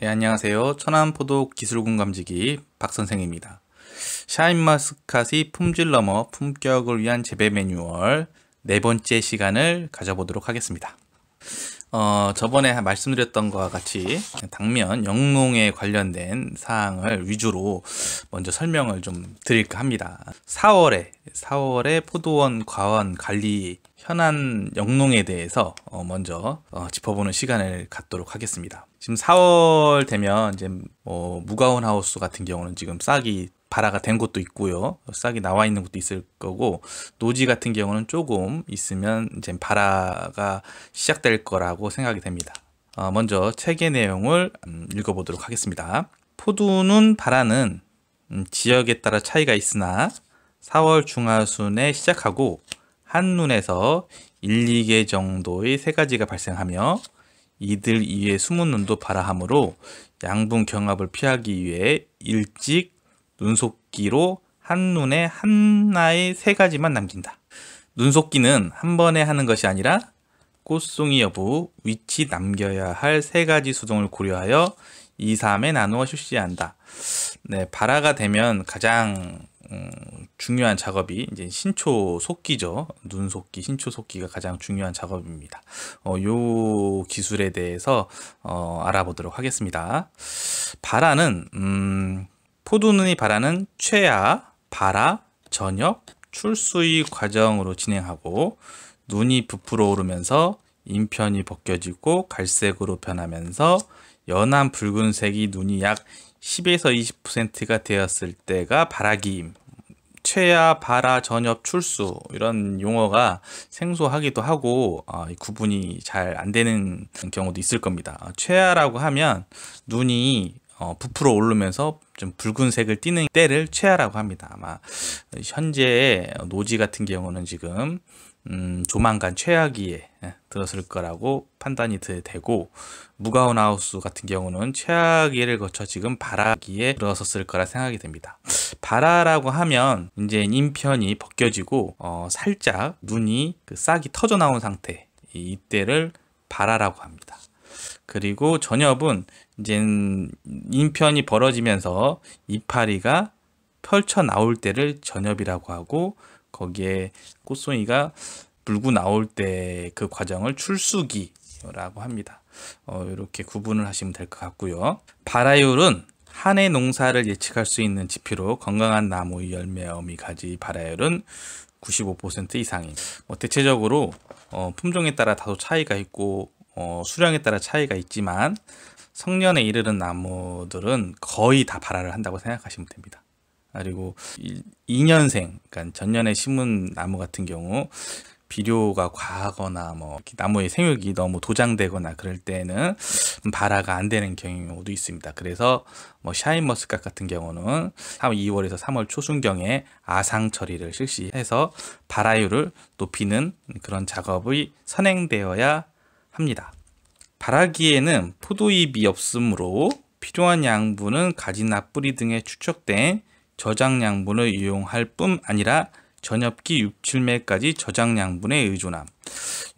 네, 안녕하세요. 천안포도 기술군 감지기 박선생입니다. 샤인머스카시 품질 넘어 품격을 위한 재배 매뉴얼 네 번째 시간을 가져보도록 하겠습니다. 저번에 말씀드렸던 것과 같이 당면 영농에 관련된 사항을 위주로 먼저 설명을 좀 드릴까 합니다. 4월에 포도원 과원 관리 현안 영농에 대해서 먼저 짚어보는 시간을 갖도록 하겠습니다. 지금 4월 되면 이제 무가온 하우스 같은 경우는 지금 싹이 발화가 된 곳도 있고요. 싹이 나와 있는 곳도 있을 거고, 노지 같은 경우는 조금 있으면 이제 발화가 시작될 거라고 생각이 됩니다. 먼저 책의 내용을 읽어보도록 하겠습니다. 포도는 발화는 지역에 따라 차이가 있으나 4월 중하순에 시작하고 한눈에서 1, 2개 정도의 세 가지가 발생하며 이들 이외의 숨은 눈도 발화하므로 양분 경합을 피하기 위해 일찍 눈속기로 한눈에 하나의 세 가지만 남긴다. 눈속기는 한 번에 하는 것이 아니라 꽃송이 여부, 위치 남겨야 할 세 가지 수동을 고려하여 2, 3에 나누어 실시한다. 네, 발화가 되면 가장 중요한 작업이 이제 신초 속기죠. 눈속기, 신초 속기가 가장 중요한 작업입니다. 요 기술에 대해서 알아보도록 하겠습니다. 발화는 포도눈이 발화는 최하, 발화, 전엽, 출수의 과정으로 진행하고 눈이 부풀어 오르면서 인편이 벗겨지고 갈색으로 변하면서 연한 붉은색이 눈이 약 10에서 20%가 되었을 때가 발화기임. 최하, 발화, 전엽, 출수 이런 용어가 생소하기도 하고 구분이 잘 안 되는 경우도 있을 겁니다. 최하라고 하면 눈이 부풀어 오르면서 좀 붉은색을 띠는 때를 최하라고 합니다. 아마 현재 노지 같은 경우는 지금 조만간 최하기에 들었을 거라고 판단이 되고, 무가온 하우스 같은 경우는 최하기를 거쳐 지금 발화기에 들어섰을 거라 생각이 됩니다. 발화라고 하면 이제 인편이 벗겨지고 살짝 눈이 그 싹이 터져 나온 상태, 이때를 발화라고 합니다. 그리고 전엽은 이제 인편이 벌어지면서 이파리가 펼쳐 나올 때를 전엽이라고 하고, 거기에 꽃송이가 물고 나올 때 그 과정을 출수기라고 합니다. 이렇게 구분을 하시면 될 것 같고요. 발화율은 한 해 농사를 예측할 수 있는 지표로 건강한 나무의 열매, 어미, 가지 발화율은 95% 이상인. 대체적으로 품종에 따라 다소 차이가 있고 수량에 따라 차이가 있지만 성년에 이르는 나무들은 거의 다 발화를 한다고 생각하시면 됩니다. 그리고 2년생, 그러니까 전년에 심은 나무 같은 경우 비료가 과하거나 나무의 생육이 너무 도장되거나 그럴 때는 발화가 안 되는 경우도 있습니다. 그래서 샤인머스캇 같은 경우는 2월에서 3월 초순경에 아상 처리를 실시해서 발화율을 높이는 그런 작업이 선행되어야 합니다. 발화기에는 포도잎이 없으므로 필요한 양분은 가지나 뿌리 등에 축적된 저장 양분을 이용할 뿐 아니라 전엽기 6, 7매까지 저장 양분에 의존함.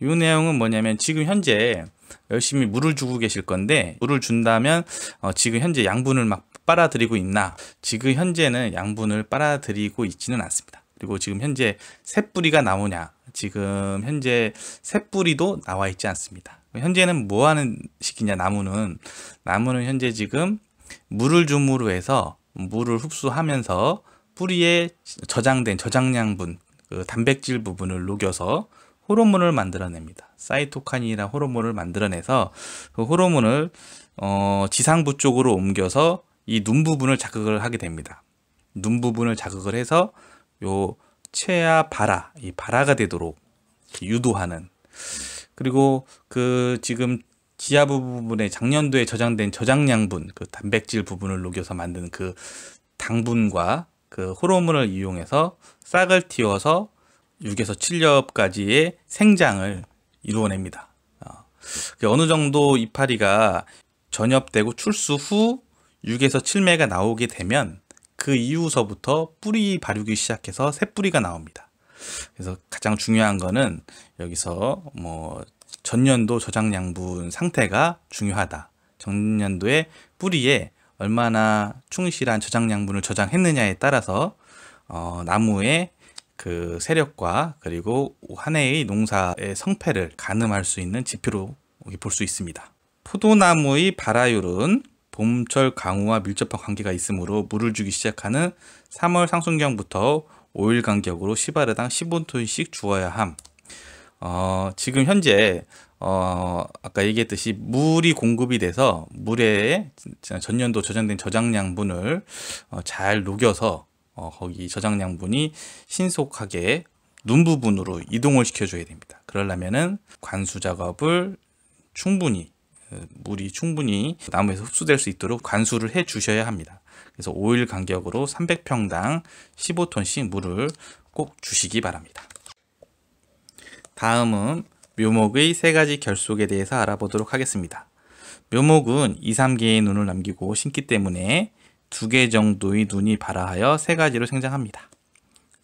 이 내용은 뭐냐면 지금 현재 열심히 물을 주고 계실 건데, 물을 준다면 지금 현재 양분을 막 빨아들이고 있나? 지금 현재는 양분을 빨아들이고 있지는 않습니다. 그리고 지금 현재 새뿌리가 나오냐? 지금 현재 새뿌리도 나와 있지 않습니다. 현재는 뭐 하는 시기냐? 나무는 현재 지금 물을 줌으로 해서 물을 흡수하면서 뿌리에 저장된 저장양분, 그 단백질 부분을 녹여서 호르몬을 만들어냅니다. 사이토카닌이라는 호르몬을 만들어내서 그 호르몬을 지상부 쪽으로 옮겨서 이 눈 부분을 자극을 하게 됩니다. 눈 부분을 자극을 해서 요 체하 발화, 이 발화가 되도록 유도하는. 그리고 그 지금 지하 부분에 작년도에 저장된 저장양분, 그 단백질 부분을 녹여서 만든 그 당분과 그 호르몬을 이용해서 싹을 틔워서 6에서 7엽까지의 생장을 이루어냅니다. 어느 정도 이파리가 전엽되고 출수 후 6에서 7매가 나오게 되면 그 이후서부터 뿌리 발육이 시작해서 새뿌리가 나옵니다. 그래서 가장 중요한 거는 여기서 전년도 저장 양분 상태가 중요하다. 전년도에 뿌리에 얼마나 충실한 저장량분을 저장했느냐에 따라서 나무의 그 세력과 그리고 한 해의 농사의 성패를 가늠할 수 있는 지표로 볼 수 있습니다. 포도나무의 발화율은 봄철 강우와 밀접한 관계가 있으므로 물을 주기 시작하는 3월 상순경부터 5일 간격으로 시바르당 15톤씩 주어야 함. 지금 현재 아까 얘기했듯이 물이 공급이 돼서 물에 전년도 저장된 저장량분을 잘 녹여서 거기 저장량분이 신속하게 눈 부분으로 이동을 시켜줘야 됩니다. 그러려면은 관수 작업을 충분히 물이 충분히 나무에서 흡수될 수 있도록 관수를 해 주셔야 합니다. 그래서 5일 간격으로 300평당 15톤씩 물을 꼭 주시기 바랍니다. 다음은 묘목의 3가지 결속에 대해서 알아보도록 하겠습니다. 묘목은 2, 3개의 눈을 남기고 심기 때문에 2개 정도의 눈이 발화하여 3가지로 생장합니다.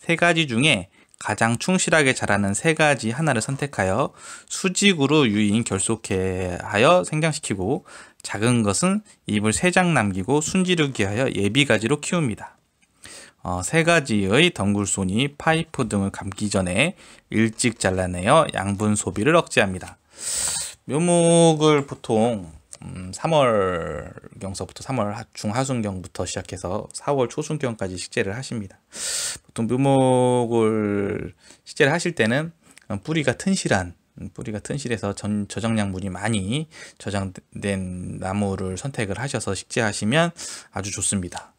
3가지 중에 가장 충실하게 자라는 3가지 하나를 선택하여 수직으로 유인 결속하여 생장시키고, 작은 것은 잎을 3장 남기고 순지르기 하여 예비가지로 키웁니다. 3가지의 덩굴손이 파이프 등을 감기 전에 일찍 잘라내어 양분 소비를 억제합니다. 묘목을 보통 3월경서부터 3월 중하순경부터 시작해서 4월 초순경까지 식재를 하십니다. 보통 묘목을 식재를 하실 때는 뿌리가 튼실해서 저장량분이 많이 저장된 나무를 선택을 하셔서 식재하시면 아주 좋습니다.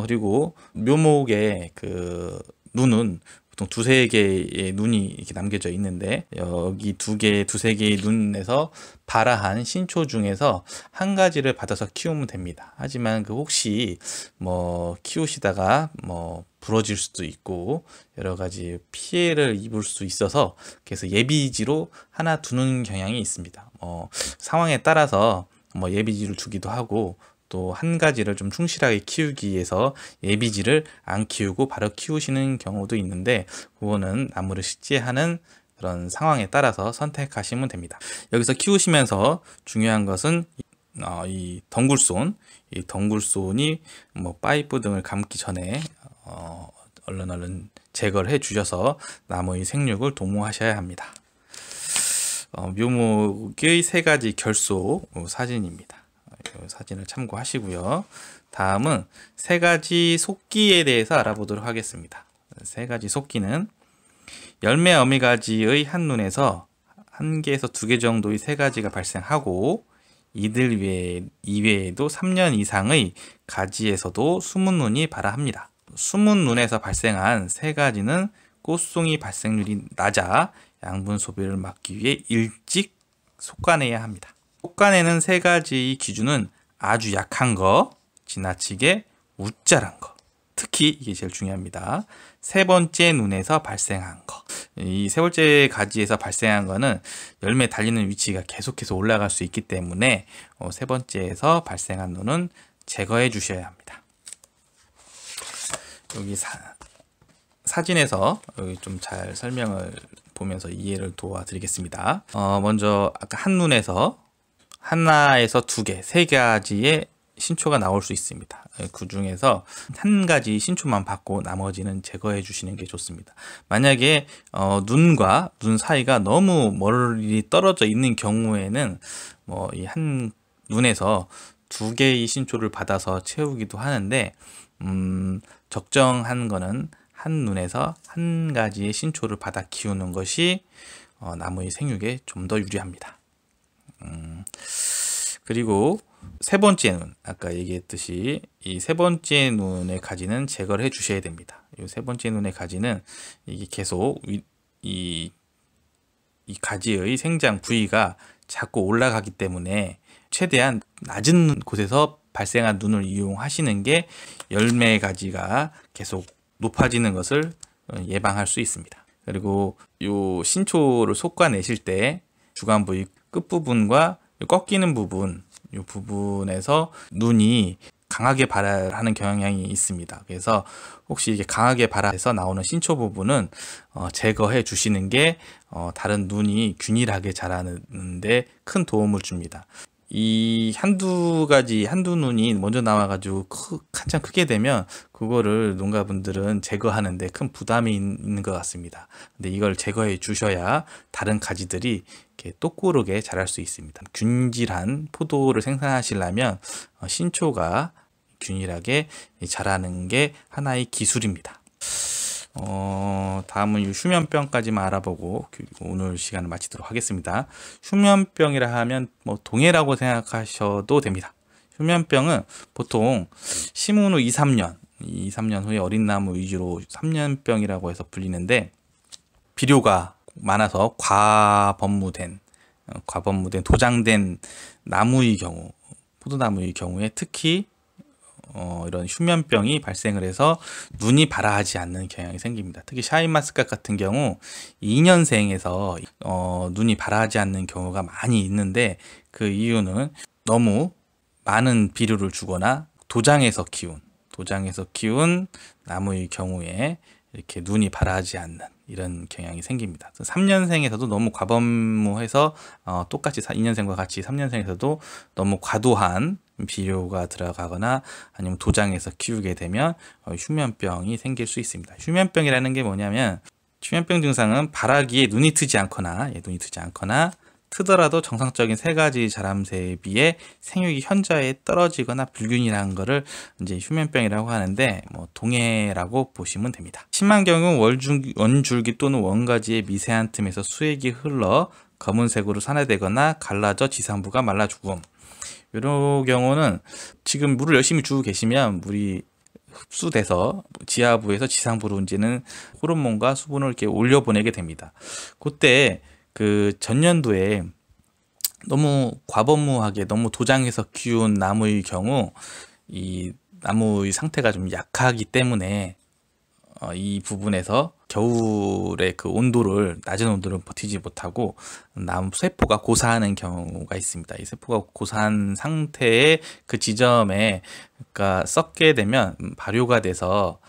그리고 묘목의 그 눈은 보통 2, 3개의 눈이 이렇게 남겨져 있는데, 여기 2개, 2, 3개의 눈에서 발화한 신초 중에서 한 가지를 받아서 키우면 됩니다. 하지만 그 혹시 키우시다가 부러질 수도 있고 여러 가지 피해를 입을 수 있어서, 그래서 예비지로 하나 두는 경향이 있습니다. 상황에 따라서 예비지를 두기도 하고, 또 한 가지를 좀 충실하게 키우기 위해서 예비지를 안 키우고 바로 키우시는 경우도 있는데, 그거는 나무를 식재하는 그런 상황에 따라서 선택하시면 됩니다. 여기서 키우시면서 중요한 것은 이 덩굴손이 파이프 등을 감기 전에 얼른 제거를 해 주셔서 나무의 생육을 도모하셔야 합니다. 묘목의 3가지 결속 사진입니다. 사진을 참고하시고요. 다음은 3가지 속기에 대해서 알아보도록 하겠습니다. 3가지 속기는 열매 어미가지의 한 눈에서 1개에서 2개 정도의 3가지가 발생하고, 이들 이외에도 3년 이상의 가지에서도 숨은 눈이 발화합니다. 숨은 눈에서 발생한 3가지는 꽃송이 발생률이 낮아 양분 소비를 막기 위해 일찍 솎아내야 합니다. 솎아내는 3가지의 기준은 아주 약한 거, 지나치게 우짜란 거, 특히 이게 제일 중요합니다. 3번째 눈에서 발생한 거. 이 3번째 가지에서 발생한 거는 열매 달리는 위치가 계속해서 올라갈 수 있기 때문에 3번째에서 발생한 눈은 제거해 주셔야 합니다. 여기 사진에서 여기 좀 잘 설명을 보면서 이해를 도와드리겠습니다. 먼저 아까 한눈에서 하나에서 2개, 3가지의 신초가 나올 수 있습니다. 그 중에서 한 가지 신초만 받고 나머지는 제거해 주시는 게 좋습니다. 만약에 눈과 눈 사이가 너무 멀리 떨어져 있는 경우에는 이 한 눈에서 2개의 신초를 받아서 채우기도 하는데, 적정한 거는 한 눈에서 1가지의 신초를 받아 키우는 것이 나무의 생육에 좀 더 유리합니다. 그리고 3번째 눈, 아까 얘기했듯이 이 3번째 눈의 가지는 제거를 해 주셔야 됩니다. 이 3번째 눈의 가지는 이게 계속 이 가지의 생장 부위가 자꾸 올라가기 때문에 최대한 낮은 곳에서 발생한 눈을 이용하시는 게 열매 가지가 계속 높아지는 것을 예방할 수 있습니다. 그리고 이 신초를 솎아내실 때 주간 부위 끝부분과 꺾이는 부분, 이 부분에서 눈이 강하게 발화하는 경향이 있습니다. 그래서 혹시 이게 강하게 발화해서 나오는 신초 부분은 제거해 주시는 게 다른 눈이 균일하게 자라는 데 큰 도움을 줍니다. 이 한두 가지, 한두 눈이 먼저 나와가지고 한참 크게 되면 그거를 농가분들은 제거하는데 큰 부담이 있는 것 같습니다. 근데 이걸 제거해 주셔야 다른 가지들이 이렇게 똑고르게 자랄 수 있습니다. 균질한 포도를 생산하시려면 신초가 균일하게 자라는 게 하나의 기술입니다. 다음은 이 휴면병까지만 알아보고 오늘 시간을 마치도록 하겠습니다. 휴면병이라 하면 뭐 동해라고 생각하셔도 됩니다. 휴면병은 보통 심은 후 2, 3년 후에 어린 나무 위주로 3년병이라고 해서 불리는데, 비료가 많아서 과번무된 도장된 나무의 경우, 포도나무의 경우에 특히 이런 휴면병이 발생을 해서 눈이 발아하지 않는 경향이 생깁니다. 특히 샤인마스카트 같은 경우 2년생에서 눈이 발아하지 않는 경우가 많이 있는데, 그 이유는 너무 많은 비료를 주거나 도장에서 키운 나무의 경우에 이렇게 눈이 발아하지 않는 이런 경향이 생깁니다. 3년생에서도 너무 과번무해서 똑같이 2년생과 같이 3년생에서도 너무 과도한 비료가 들어가거나 아니면 도장에서 키우게 되면 휴면병이 생길 수 있습니다. 휴면병이라는 게 뭐냐면, 휴면병 증상은 발아기에 눈이 트지 않거나 트더라도 정상적인 세 가지 자람새에 비해 생육이 현저히 떨어지거나 불균이라는 거를 이제 휴면병이라고 하는데, 뭐 동해라고 보시면 됩니다. 심한 경우 원줄기 또는 원가지의 미세한 틈에서 수액이 흘러 검은색으로 산화되거나 갈라져 지상부가 말라 죽음. 이런 경우는 지금 물을 열심히 주고 계시면 물이 흡수돼서 지하부에서 지상부로 이제는 호르몬과 수분을 이렇게 올려보내게 됩니다. 그때 그 전년도에 너무 과번무하게 너무 도장에서 키운 나무의 경우 이 나무의 상태가 좀 약하기 때문에 이 부분에서 겨울에 그 낮은 온도를 버티지 못하고 나무 세포가 고사하는 경우가 있습니다. 이 세포가 고사한 상태의 그 지점에 그러니까 썩게 되면 발효가 돼서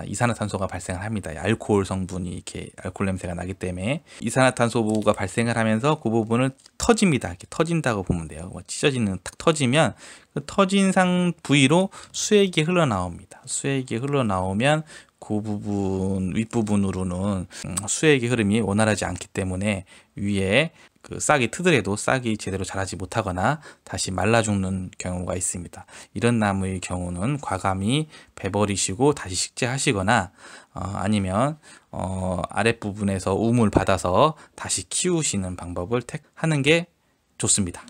이산화탄소가 발생을 합니다. 알코올 성분이 이렇게 알코올 냄새가 나기 때문에 이산화탄소가 발생을 하면서 그 부분을 터집니다. 이렇게 터진다고 보면 돼요. 찢어지는 탁 터지면 그 터진 부위로 수액이 흘러나옵니다. 수액이 흘러나오면 그 부분 윗부분으로는 수액의 흐름이 원활하지 않기 때문에 위에 그 싹이 트더라도 싹이 제대로 자라지 못하거나 다시 말라 죽는 경우가 있습니다. 이런 나무의 경우는 과감히 베버리시고 다시 식재하시거나 아니면 아랫부분에서 우물 받아서 다시 키우시는 방법을 택하는 게 좋습니다.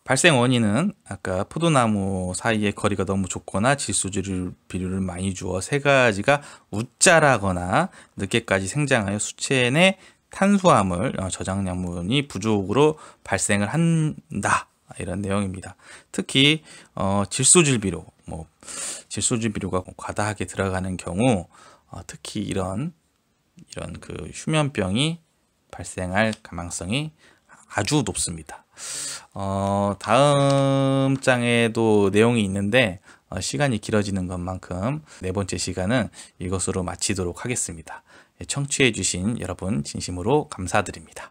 발생 원인은 아까 포도나무 사이의 거리가 너무 좁거나 질소질 비료를 많이 주어 세 가지가 웃자라거나 늦게까지 생장하여 수체 내 탄수화물 저장량분이 부족으로 발생을 한다, 이런 내용입니다. 특히 질소질 비료가 과다하게 들어가는 경우 특히 이런 그 휴면병이 발생할 가능성이 아주 높습니다. 다음 장에도 내용이 있는데 시간이 길어지는 것만큼 네 번째 시간은 이것으로 마치도록 하겠습니다. 청취해 주신 여러분 진심으로 감사드립니다.